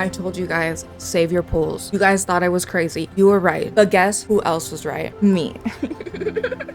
I told you guys, save your pools. You guys thought I was crazy. You were right. But guess who else was right? Me.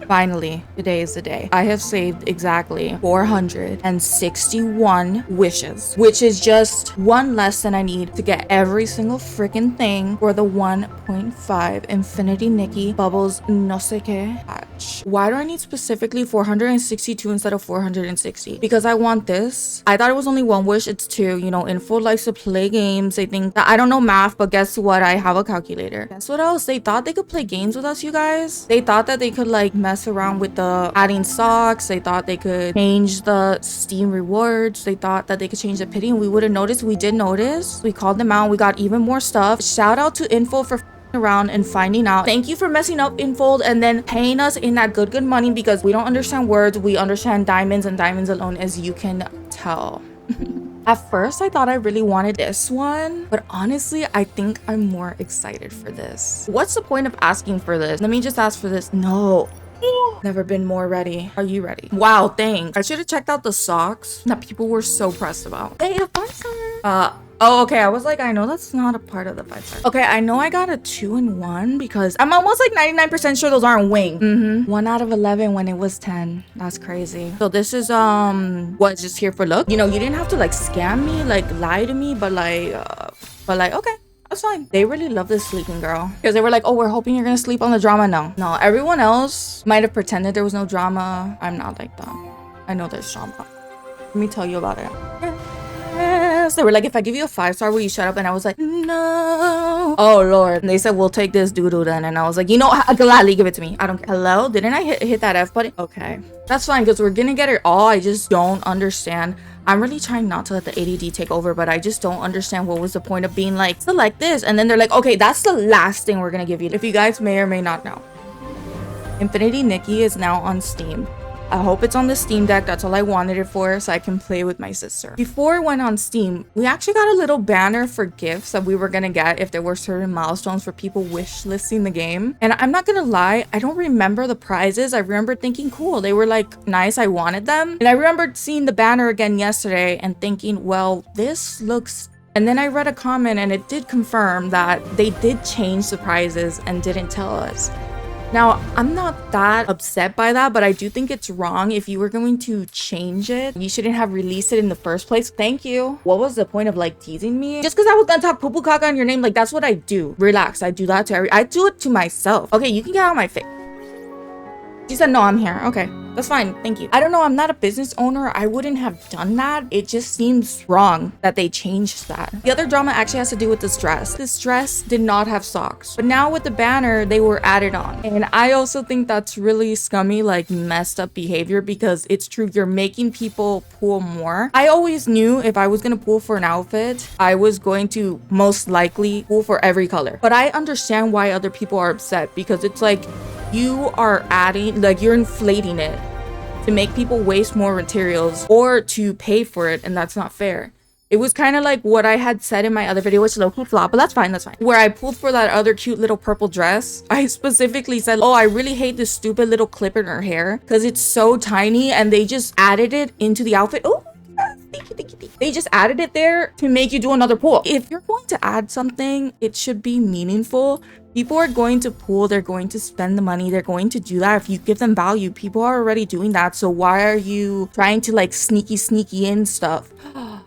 Finally, today is the day. I have saved exactly 461 wishes, which is just one less than I need to get every single freaking thing for the 1.5 Infinity Nikki Bubbles no sé qué patch. Why do I need specifically 462 instead of 460? Because I want this. I thought it was only one wish. It's two. You know, Infold likes to play games. They think that I don't know math, but guess what? I have a calculator. Guess what else? They thought they could play games with us, you guys. They thought that they could like mess around with the adding socks. They thought they could change the Steam rewards. They thought that they could change the pity and we would have noticed. We did notice. We called them out. We got even more stuff. Shout out to Infold for around and finding out. Thank you for messing up Infold and then paying us in that good money, because we don't understand words. We understand diamonds and diamonds alone, as you can tell. At first, I thought I really wanted this one, but honestly, I think I'm more excited for this. What's the point of asking for this? Let me just ask for this. No. Never been more ready. Are you ready? Wow, thanks. I should have checked out the socks that people were so pressed about. They have 5-star. Oh, okay. I was like, I know that's not a part of the 5-star. Okay, I know I got a 2-in-1 because I'm almost like 99% sure those aren't wing. 1 out of 11 when it was 10. That's crazy. So this is what, just here for look? You know, you didn't have to like scam me, like lie to me, but like okay. That's fine. They really love this sleeping girl because they were like, oh, we're hoping you're gonna sleep on the drama. No, everyone else might have pretended there was no drama. I'm not like that. I know there's drama. Let me tell you about it. Yes. They were like, if I give you a 5-star, will you shut up? And I was like, no. Oh Lord. And they said, we'll take this doo-doo then. And I was like, you know, gladly give it to me. I don't care. Hello? Didn't I hit that F button? Okay. That's fine because we're gonna get it all. I just don't understand. I'm really trying not to let the ADD take over, but I just don't understand what was the point of being like, select this. And then they're like, okay, that's the last thing we're gonna give you. If you guys may or may not know, Infinity Nikki is now on Steam. I hope it's on the Steam Deck. That's all I wanted it for, so I can play with my sister. Before it went on Steam, we actually got a little banner for gifts that we were gonna get if there were certain milestones for people wish listing the game. And I'm not gonna lie, I don't remember the prizes. I remember thinking, cool, they were like nice, I wanted them. And I remembered seeing the banner again yesterday and thinking, well, this looks... And then I read a comment and it did confirm that they did change the prizes and didn't tell us. Now, I'm not that upset by that, but I do think it's wrong. If you were going to change it, you shouldn't have released it in the first place. Thank you. What was the point of like teasing me? Just because I was gonna talk poo-poo caca on your name, like that's what I do. Relax, I do that to I do it to myself. Okay, you can get out of my face. She said, no, I'm here. Okay, that's fine. Thank you. I don't know. I'm not a business owner. I wouldn't have done that. It just seems wrong that they changed that. The other drama actually has to do with this dress. This dress did not have socks, but now with the banner, they were added on. And I also think that's really scummy, like messed up behavior, because it's true. You're making people pool more. I always knew if I was going to pool for an outfit, I was going to most likely pool for every color. But I understand why other people are upset, because it's like, you are adding, like you're inflating it to make people waste more materials or to pay for it, and that's not fair. It was kind of like what I had said in my other video, which low-key flop, but that's fine, where I pulled for that other cute little purple dress. I specifically said, oh, I really hate this stupid little clip in her hair because it's so tiny, and they just added it into the outfit. Oh, they just added it there to make you do another pool. If you're going to add something, it should be meaningful. People are going to pool, they're going to spend the money, they're going to do that. If you give them value, people are already doing that. So why are you trying to like sneaky in stuff?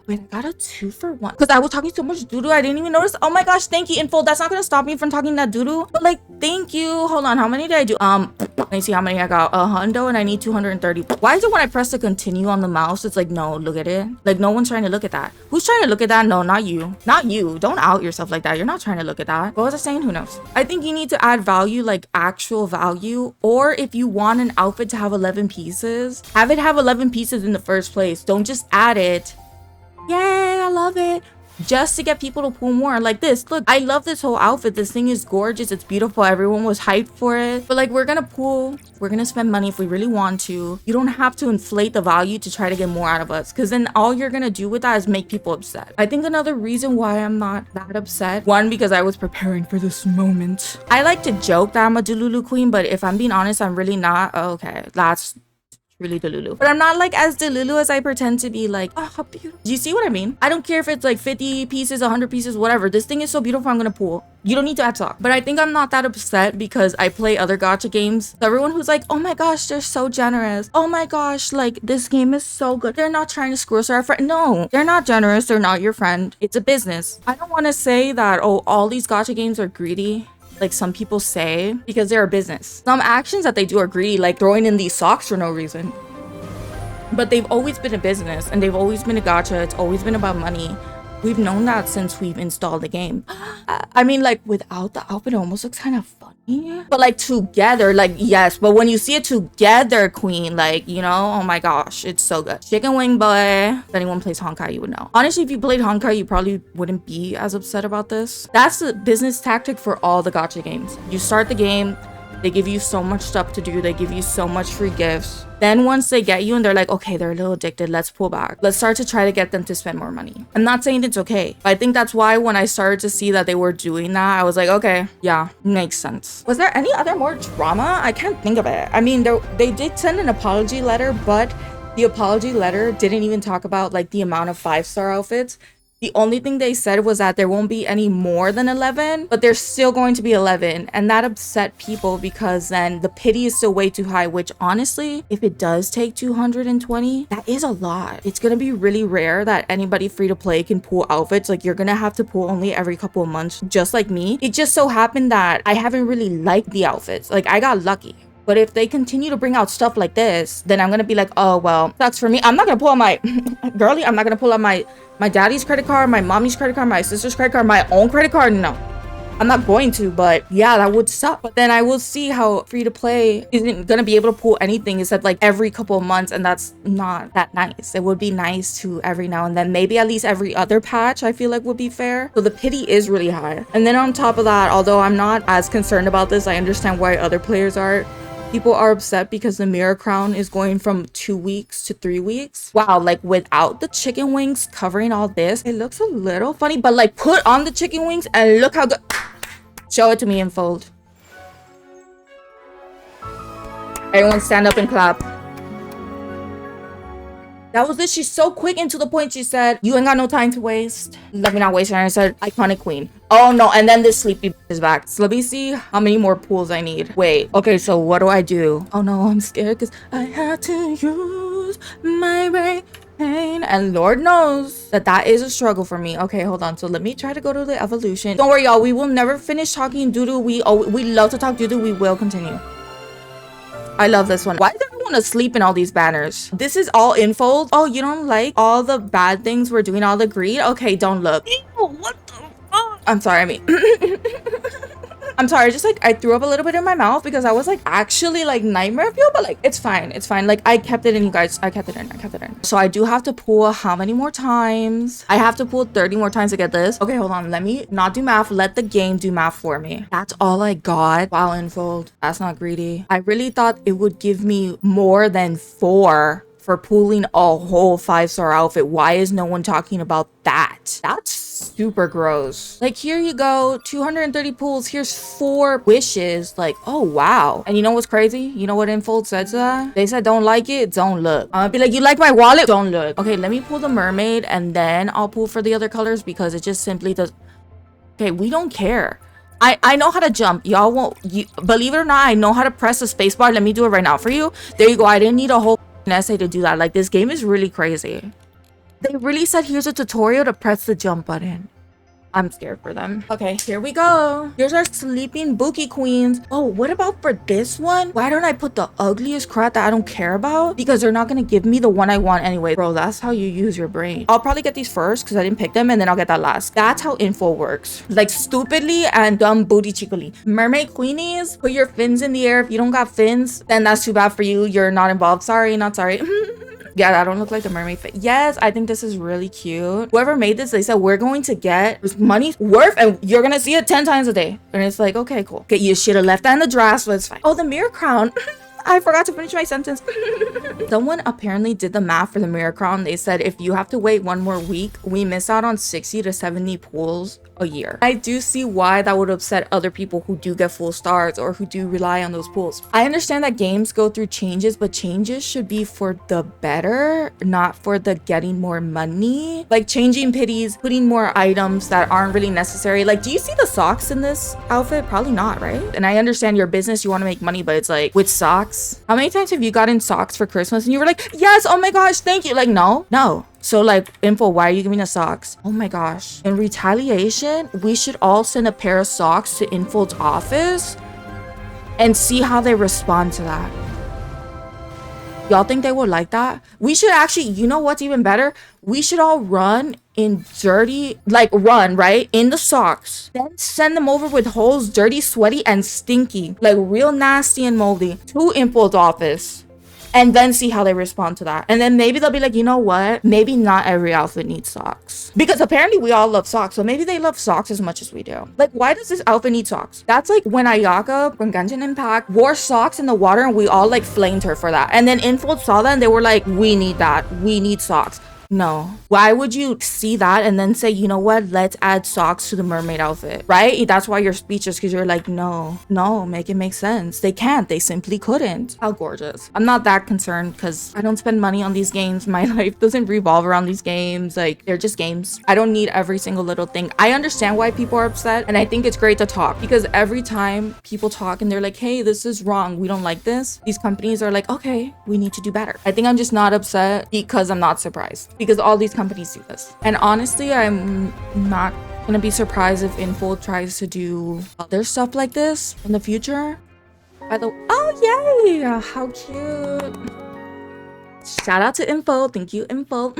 Wait, I got a 2-for-1 because I was talking so much doo-doo I didn't even notice. Oh my gosh, thank you, Infold. That's not gonna stop me from talking that doo-doo, but like, thank you. Hold on, how many did I do? Let me see how many I got. A hundo, and I need 230. Why is it when I press to continue on the mouse, it's like, no, look at it. Like, no one's trying to look at that. Who's trying to look at that? No, not you. Not you. Don't out yourself like that. You're not trying to look at that. What was I saying? Who knows? I think you need to add value, like actual value. Or if you want an outfit to have 11 pieces, have it have 11 pieces in the first place. Don't just add it. Yay, I love it. Just to get people to pull more. Like this, look, I love this whole outfit. This thing is gorgeous, it's beautiful, everyone was hyped for it. But like, we're gonna pool, we're gonna spend money if we really want to. You don't have to inflate the value to try to get more out of us, because then all you're gonna do with that is make people upset. I think another reason why I'm not that upset, one, because I was preparing for this moment. I like to joke that I'm a Delulu queen, but if I'm being honest, I'm really not. Okay, that's really delulu. But I'm not like as delulu as I pretend to be. Like, oh, how beautiful. Do you see what I mean? I don't care if it's like 50 pieces, 100 pieces, whatever. This thing is so beautiful, I'm gonna pull. You don't need to talk. But I think I'm not that upset because I play other gacha games. So everyone who's like, oh my gosh, they're so generous. Oh my gosh, like this game is so good. They're not trying to screw us or our friend. No, they're not generous. They're not your friend. It's a business. I don't want to say that, oh, all these gacha games are greedy, like some people say, because they're a business. Some actions that they do are greedy, like throwing in these socks for no reason. But they've always been a business and they've always been a gacha. It's always been about money. We've known that since we've installed the game. I mean, like without the outfit, it almost looks kind of funny. But like together, like yes. But when you see it together, queen, like, you know, oh my gosh, it's so good. Chicken wing boy. If anyone plays Honkai, you would know. Honestly, if you played Honkai, you probably wouldn't be as upset about this. That's the business tactic for all the gacha games. You start the game, they give you so much stuff to do. They give you so much free gifts. Then once they get you and they're like, okay, they're a little addicted, let's pull back. Let's start to try to get them to spend more money. I'm not saying it's okay. But I think that's why when I started to see that they were doing that, I was like, okay, yeah, makes sense. Was there any other more drama? I can't think of it. I mean, they did send an apology letter, but the apology letter didn't even talk about like the amount of 5-star outfits. The only thing they said was that there won't be any more than 11, but there's still going to be 11. And that upset people because then the pity is still way too high, which honestly, if it does take 220, that is a lot. It's going to be really rare that anybody free to play can pull outfits. Like you're going to have to pull only every couple of months, just like me. It just so happened that I haven't really liked the outfits. Like I got lucky. But if they continue to bring out stuff like this, then I'm going to be like, oh, well, sucks for me. I'm not going to pull out my, girly, I'm not going to pull out my daddy's credit card, my mommy's credit card, my sister's credit card, my own credit card. No, I'm not going to, but yeah, that would suck. But then I will see how free to play isn't going to be able to pull anything except like every couple of months. And that's not that nice. It would be nice to every now and then, maybe at least every other patch, I feel like would be fair. So the pity is really high. And then on top of that, although I'm not as concerned about this, I understand why other players are. People are upset because the mirror crown is going from 2 weeks to 3 weeks. Wow, like without the chicken wings covering all this, it looks a little funny, but like put on the chicken wings and look how good. Show it to me, Infold. Everyone stand up and clap. That was it. She's so quick and to the point. She said, you ain't got no time to waste. Let me not waste. And I said, iconic queen. Oh no, and then this sleepy is back. So let me see how many more pools I need. Wait, okay, so what do I do? Oh no, I'm scared because I have to use my brain. And Lord knows that that is a struggle for me. Okay, hold on. So let me try to go to the evolution. Don't worry, y'all. We will never finish talking doo-doo. We love to talk doo-doo. We will continue. I love this one. Why is everyone asleep in all these banners? This is all Infold. Oh, you don't like all the bad things we're doing, all the greed? Okay, don't look. Ew, what the fuck? I'm sorry, I mean. I'm sorry, just like I threw up a little bit in my mouth because I was like actually like nightmare fuel, but like it's fine. It's fine. Like I kept it in, you guys. I kept it in. So I do have to pull how many more times? I have to pull 30 more times to get this. Okay, hold on. Let me not do math. Let the game do math for me. That's all I got. Wow, Infold. That's not greedy. I really thought it would give me more than 4 for pulling a whole 5-star outfit. Why is no one talking about that? That's super gross. Like here you go, 230 pulls, here's 4 wishes. Like, oh wow. And you know what's crazy? You know what Infold said to that? They said don't like it, don't look. I'm gonna be like, you like my wallet? Don't look. Okay, let me pull the mermaid and then I'll pull for the other colors because it just simply does. Okay, we don't care. I know how to jump. Y'all won't, believe it or not, I know how to press the spacebar. Let me do it right now for you. There you go. I didn't need a whole essay to do that. Like this game is really crazy. They really said here's a tutorial to press the jump button. I'm scared for them. Okay, here we go. Here's our sleeping Buki queens. Oh, what about for this one? Why don't I put the ugliest crap that I don't care about? Because they're not gonna give me the one I want anyway. Bro, that's how you use your brain. I'll probably get these first because I didn't pick them and then I'll get that last. That's how info works. Like stupidly and dumb booty cheekily. Mermaid queenies, put your fins in the air. If you don't got fins, then that's too bad for you. You're not involved. Sorry, not sorry. Yeah, I don't look like a mermaid fit. Yes, I think this is really cute. Whoever made this, they said we're going to get money worth and you're gonna see it 10 times a day. And it's like, okay, cool. Okay, you should have left that in the draft, but it's fine. Oh, the mirror crown. I forgot to finish my sentence. Someone apparently did the math for the mirror crown. They said if you have to wait one more week, we miss out on 60 to 70 pulls a year. I do see why that would upset other people who do get full stars or who do rely on those pulls. I understand that games go through changes, but changes should be for the better, not for the getting more money. Like changing pities, putting more items that aren't really necessary. Like, do you see the socks in this outfit? Probably not, right? And I understand your business, you want to make money, but it's like with socks. How many times have you gotten socks for Christmas and you were like, yes, oh my gosh, thank you. Like, no. So like, Info, why are you giving us socks? Oh my gosh. In retaliation, we should all send a pair of socks to Infold's office and see how they respond to that. Y'all think they would like that? We should actually, you know what's even better? We should all run in dirty, like run, right? In the socks. Then send them over with holes, dirty, sweaty, and stinky. Like real nasty and moldy to Infold's office. And then see how they respond to that. And then maybe they'll be like, you know what? Maybe not every outfit needs socks. Because apparently we all love socks. So maybe they love socks as much as we do. Like, why does this outfit need socks? That's like when Ayaka from Genshin Impact wore socks in the water and we all like flamed her for that. And then Infold saw that and they were like, we need that. We need socks. No. Why would you see that and then say, you know what, let's add socks to the mermaid outfit, right? That's why you're speechless, because you're like, no, make it make sense. They can't. They simply couldn't. How gorgeous. I'm not that concerned because I don't spend money on these games. My life doesn't revolve around these games. Like, they're just games. I don't need every single little thing. I understand why people are upset, and I think it's great to talk, because every time people talk and they're like, hey, this is wrong, we don't like this, these companies are like, okay, we need to do better. I think I'm just not upset because I'm not surprised, because all these companies do this. And honestly, I'm not gonna be surprised if Infold tries to do other stuff like this in the future. By the way, oh yay, how cute. Shout out to Infold. Thank you, Infold.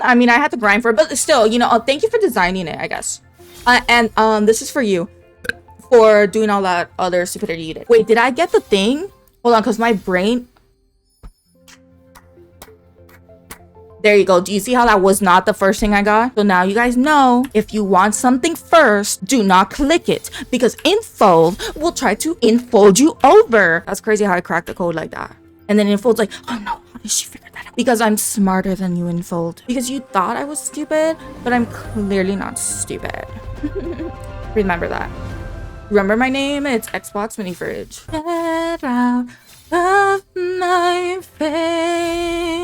I mean, I had to grind for it, but still, you know, thank you for designing it, I guess. And this is for you for doing all that other stupidity you did. Wait, did I get the thing? Hold on, because my brain. There you go. Do you see how that was not the first thing I got? So now you guys know, if you want something first, do not click it, because Infold will try to infold you over. That's crazy how I cracked the code like that. And then Infold's like, oh no, how did she figure that out? Because I'm smarter than you, Infold. Because you thought I was stupid, but I'm clearly not stupid. Remember that. Remember my name? It's Xbox Mini Fridge. Get out of my face.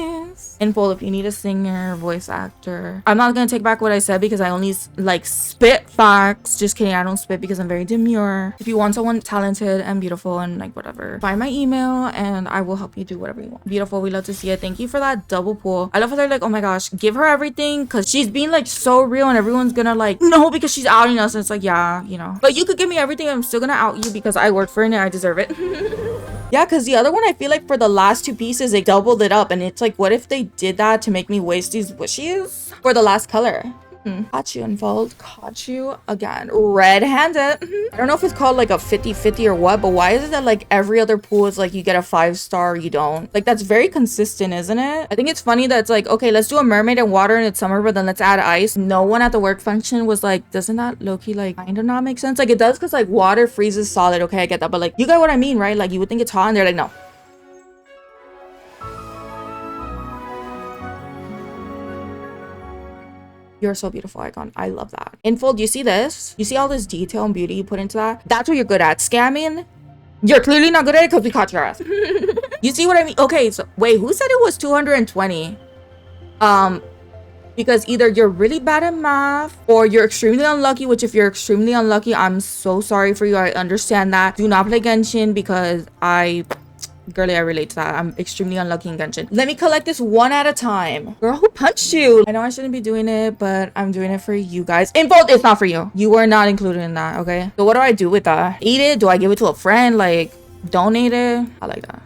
Infold, if you need a singer, voice actor. I'm not gonna take back what I said because I only like spit facts. Just kidding, I don't spit because I'm very demure. If you want someone talented and beautiful and like whatever, find my email and I will help you do whatever you want. Beautiful, we love to see it. Thank you for that double pull. I love how they're like, oh my gosh, give her everything, because she's being like so real and everyone's gonna like, no, because she's outing us. And it's like, yeah, you know, but you could give me everything, I'm still gonna out you because I worked for it and I deserve it. Yeah, because the other one, I feel like for the last two pieces, they doubled it up. And it's like, what if they did that to make me waste these wishes for the last color? Caught you, Infold. Caught you again. Red-handed. I don't know if it's called like a 50-50 or what, but why is it that like every other pool is like you get a 5-star, you don't? Like, that's very consistent, isn't it? I think it's funny that it's like, okay, let's do a mermaid and water and it's summer, but then let's add ice. No one at the work function was like, doesn't that low-key like kind of not make sense? Like, it does, because like water freezes solid. Okay, I get that, but like, you get what I mean, right? Like, you would think it's hot and they're like, no. You're so beautiful, icon. I love that. Infold, you see this? You see all this detail and beauty you put into that? That's what you're good at. Scamming? You're clearly not good at it because we caught your ass. You see what I mean? Okay, so wait, who said it was 220? Because either you're really bad at math or you're extremely unlucky, which if you're extremely unlucky, I'm so sorry for you. I understand that. Do not play Genshin because girly, I relate to that. I'm extremely unlucky in Genshin. Let me collect this one at a time. Girl, who punched you? I know I shouldn't be doing it, but I'm doing it for you guys. Infold, it's not for you. You were not included in that, okay? So what do I do with that? Eat it? Do I give it to a friend? Like, donate it? I like that.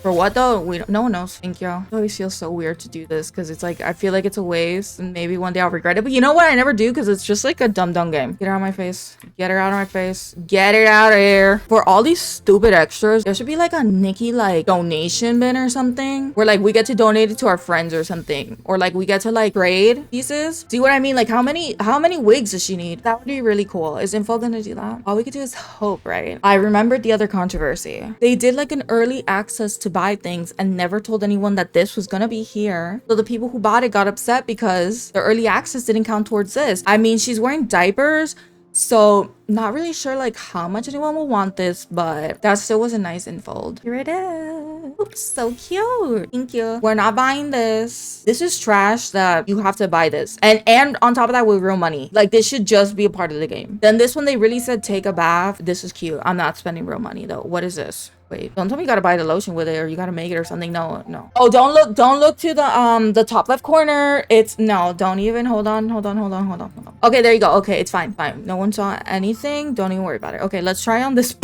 For what though? No one knows. Thank you. It always feels so weird to do this because it's like I feel like it's a waste and maybe one day I'll regret it. But you know what? I never do because it's just like a dumb game. Get out of my face. Get her out of my face. Get it out of here. For all these stupid extras, there should be like a Nikki like donation bin or something where like we get to donate it to our friends or something, or like we get to like trade pieces. See what I mean? Like how many wigs does she need? That would be really cool. Is Infold gonna do that? All we could do is hope, right? I remembered the other controversy. They did like an early access to buy things and never told anyone that this was gonna be here. So the people who bought it got upset because the early access didn't count towards this. I mean, she's wearing diapers, so not really sure like how much anyone will want this, but that still was a nice Infold. Here it is. Oops, so cute. Thank you. We're not buying this. This is trash that you have to buy this. And on top of that, with real money. Like this should just be a part of the game. Then this one, they really said take a bath. This is cute. I'm not spending real money though. What is this? Wait, don't tell me you gotta buy the lotion with it or you gotta make it or something. No. Oh, don't look to the top left corner. It's no, don't even. Hold on. Okay, there you go. Okay, it's fine. No one saw anything. Don't even worry about it. Okay, let's try on this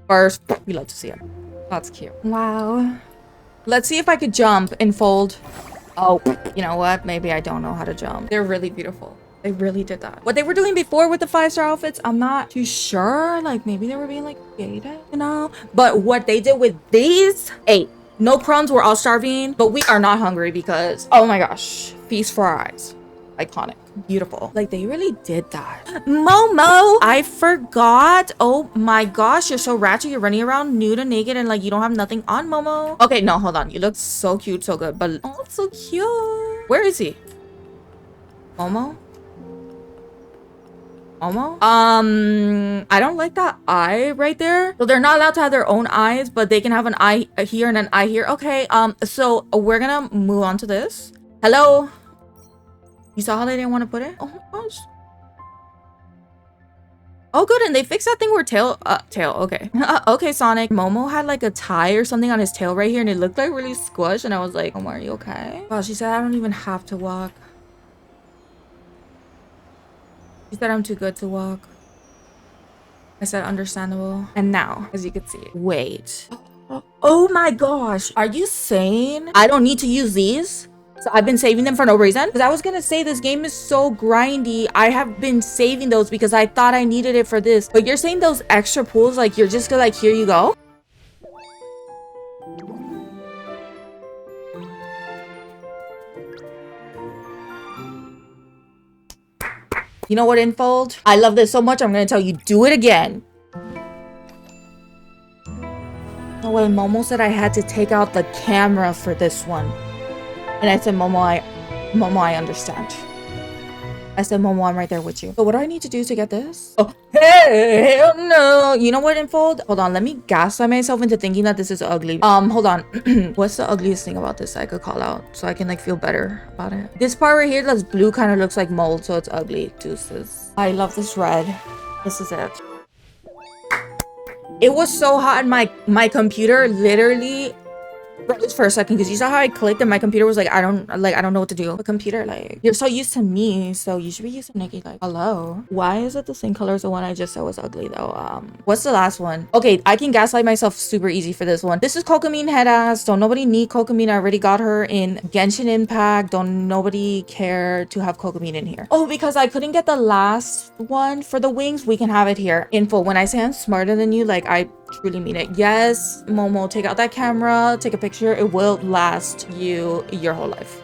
first. We love to see it. That's cute. Wow. Let's see if I could jump and fold. Oh, you know what? Maybe I don't know how to jump. They're really beautiful. They really did that. What they were doing before with the 5-star outfits, I'm not too sure. Like maybe they were being like creative, you know? But what they did with these, hey, no crumbs, we're all starving, but we are not hungry because, oh my gosh, feast for our eyes. Iconic. Beautiful. Like they really did that. Momo, I forgot. Oh my gosh, you're so ratchet. You're running around nude and naked and like you don't have nothing on, Momo. Okay, no, hold on. You look so cute, so good, but oh, it's so cute. Where is he? Momo? I don't like that eye right there. So they're not allowed to have their own eyes, but they can have an eye here and an eye here. Okay, so we're gonna move on to this. Hello? You saw how they didn't want to put it? Oh my gosh. Oh, good, and they fixed that thing where tail, okay. Okay, Sonic. Momo had like a tie or something on his tail right here, and it looked like really squished, and I was like, oh, are you okay? Wow, she said I don't even have to walk. She said I'm too good to walk. I said understandable. And now, as you can see, wait. Oh my gosh. Are you saying I don't need to use these? So I've been saving them for no reason? Because I was gonna say this game is so grindy. I have been saving those because I thought I needed it for this. But you're saying those extra pools, like you're just gonna like, here you go? You know what, Infold? I love this so much, I'm gonna tell you, do it again. No way, Momo said I had to take out the camera for this one. And I said, Momo, I understand. I said, Momo, I'm right there with you. So what do I need to do to get this? Oh, hell no. You know what, Infold? Hold on, let me gaslight myself into thinking that this is ugly. Hold on. What's the ugliest thing about this I could call out so I can like feel better about it? This part right here that's blue kind of looks like mold, so it's ugly. Deuces. I love this red. This is it. It was so hot in my computer literally froze for a second because you saw how I clicked and my computer was like, I don't know what to do. The computer, like, you're so used to me, so you should be used to Nikki. Like, hello. Why is it the same color as the one I just said was ugly though? What's the last one? Okay, I can gaslight myself super easy for this one. This is Kokomine head ass. Don't nobody need Kokomine. I already got her in Genshin Impact. Don't nobody care to have Kokomine in here. Oh, because I couldn't get the last one for the wings, we can have it here. Info, when I say I'm smarter than you, like I truly mean it. Yes, Momo, take out that camera, take a picture. It will last you your whole life.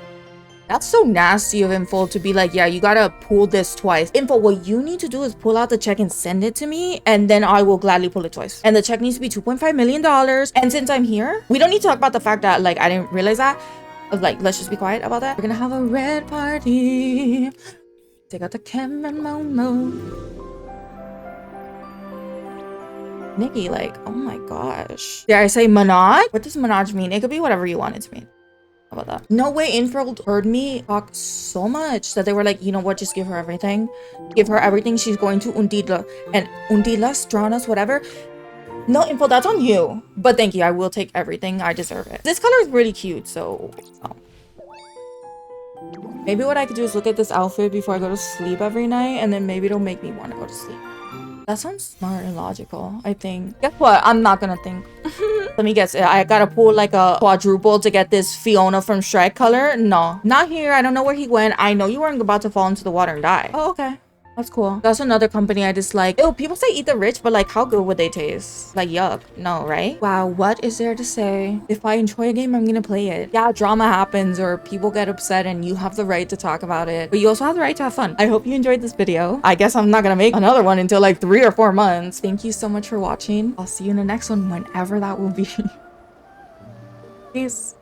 That's so nasty of Infold to be like, yeah, you gotta pull this twice. Info, what you need to do is pull out the check and send it to me, and then I will gladly pull it twice. And the check needs to be $2.5 million. And since I'm here, we don't need to talk about the fact that like I didn't realize that. I was like, let's just be quiet about that. We're gonna have a red party. Take out the camera, Momo. Nikki, like, oh my gosh. Did I say menage? What does menage mean? It could be whatever you want it to mean. How about that? No way Infold heard me talk so much that they were like, you know what, just give her everything. Give her everything. She's going to Undila. And Undila, Stranas, whatever. No, Infold, that's on you. But thank you. I will take everything. I deserve it. This color is really cute, so... Maybe what I could do is look at this outfit before I go to sleep every night, and then maybe it'll make me want to go to sleep. That sounds smart and logical, I think. Guess what? I'm not gonna think. Let me guess. I gotta pull like a quadruple to get this Fiona from Shrek color? No. Not here. I don't know where he went. I know you weren't about to fall into the water and die. Oh, okay. That's cool. That's another company I dislike. Ew, people say eat the rich, but like how good would they taste? Like yuck. No, right? Wow, what is there to say? If I enjoy a game, I'm gonna play it. Yeah, drama happens or people get upset and you have the right to talk about it. But you also have the right to have fun. I hope you enjoyed this video. I guess I'm not gonna make another one until like 3 or 4 months. Thank you so much for watching. I'll see you in the next one whenever that will be. Peace.